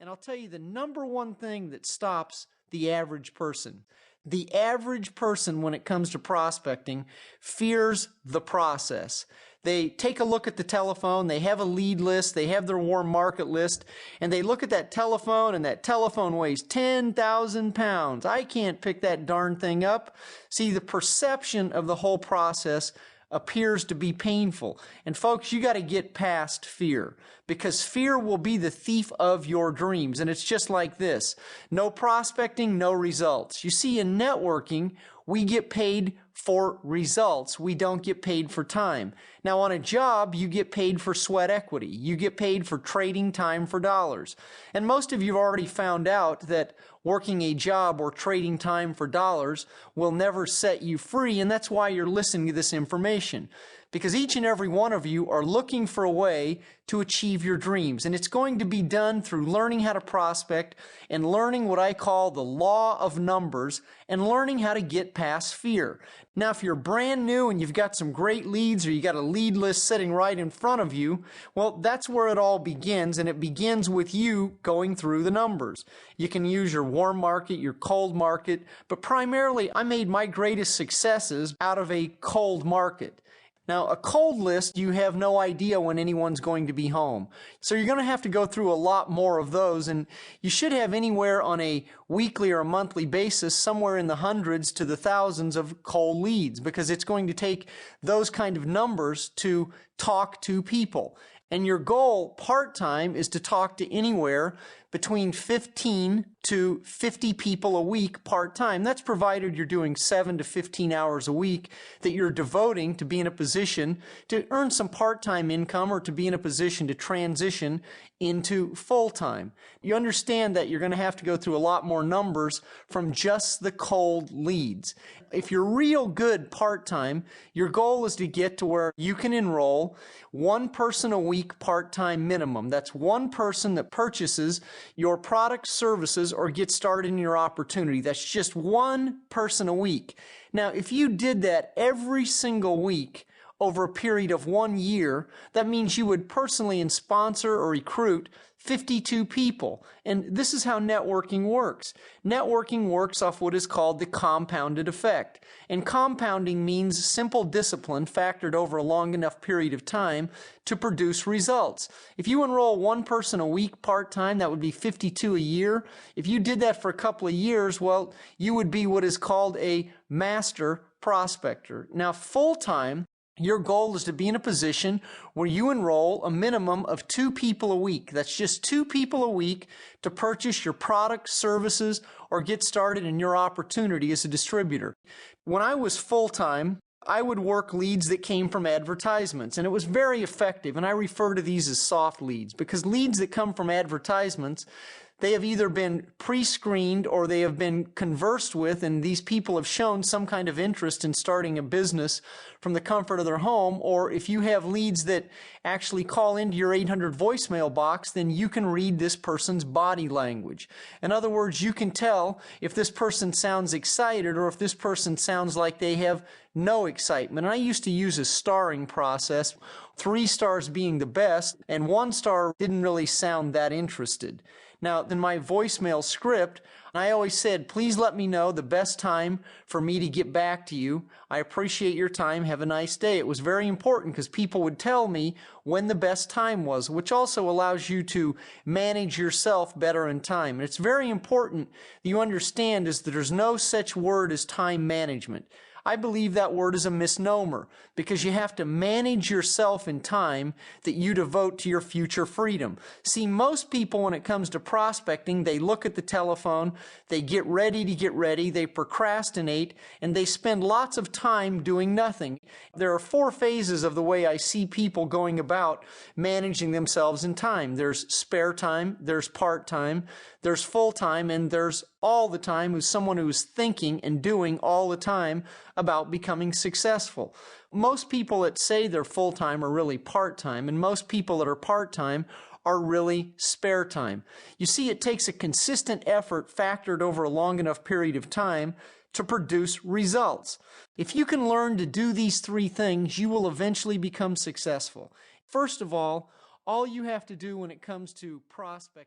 And I'll tell you the number one thing that stops the average person. The average person, when it comes to prospecting, fears the process. They take a look at the telephone, they have a lead list, they have their warm market list, and they look at that telephone, and that telephone weighs 10,000 pounds. I can't pick that darn thing up. See, the perception of the whole process appears to be painful. And folks, you got to get past fear, because fear will be the thief of your dreams. And it's just like this. No prospecting, no results. You see, in networking, we get paid for results. We don't get paid for time. Now, on a job, you get paid for sweat equity. You get paid for trading time for dollars. And most of you have already found out that working a job or trading time for dollars will never set you free, and that's why you're listening to this information. Because each and every one of you are looking for a way to achieve your dreams. And it's going to be done through learning how to prospect and learning what I call the law of numbers and learning how to get past fear. Now, if you're brand new and you've got some great leads or you got a lead list sitting right in front of you, well, that's where it all begins, and it begins with you going through the numbers. You can use your warm market, your cold market, but primarily I made my greatest successes out of a cold market. Now, a cold list, you have no idea when anyone's going to be home. So you're going to have to go through a lot more of those, and you should have anywhere on a weekly or a monthly basis, somewhere in the hundreds to the thousands of cold leads, because it's going to take those kind of numbers to talk to people. And your goal part-time is to talk to anywhere between 15 to 50 people a week part-time. That's provided you're doing 7 to 15 hours a week that you're devoting to be in a position to earn some part-time income or to be in a position to transition into full-time. You understand that you're going to have to go through a lot more numbers from just the cold leads. If you're real good part-time, your goal is to get to where you can enroll one person a week part-time minimum. That's one person that purchases your product, services, or gets started in your opportunity. That's just one person a week. Now, if you did that every single week over a period of 1 year, that means you would personally and sponsor or recruit 52 people. And this is how networking works. Networking works off what is called the compounded effect. And compounding means simple discipline factored over a long enough period of time to produce results. If you enroll one person a week part-time, that would be 52 a year. If you did that for a couple of years, well, you would be what is called a master prospector. Now, full-time, your goal is to be in a position where you enroll a minimum of 2 people a week. That's just 2 people a week to purchase your products, services, or get started in your opportunity as a distributor. When I was full-time, I would work leads that came from advertisements, and it was very effective, and I refer to these as soft leads, because leads that come from advertisements, they have either been pre-screened or they have been conversed with, and these people have shown some kind of interest in starting a business from the comfort of their home. Or if you have leads that actually call into your 800 voicemail box, then you can read this person's body language. In other words, you can tell if this person sounds excited or if this person sounds like they have no excitement. And I used to use a starring process, 3 stars being the best, and 1 star didn't really sound that interested. Now, in my voicemail script, I always said, please let me know the best time for me to get back to you. I appreciate your time. Have a nice day. It was very important because people would tell me when the best time was, which also allows you to manage yourself better in time. And it's very important that you understand is that there's no such word as time management. I believe that word is a misnomer because you have to manage yourself in time that you devote to your future freedom. See, most people when it comes to prospecting, they look at the telephone, they get ready to get ready, they procrastinate, and they spend lots of time doing nothing. There are 4 phases of the way I see people going about managing themselves in time. There's spare time, there's part-time, there's full-time, and there's all the time who's someone who's thinking and doing all the time about becoming successful. Most people that say they're full-time are really part-time, and most people that are part-time are really spare time. You see, it takes a consistent effort factored over a long enough period of time to produce results. If you can learn to do these 3 things, you will eventually become successful. First of all you have to do when it comes to prospecting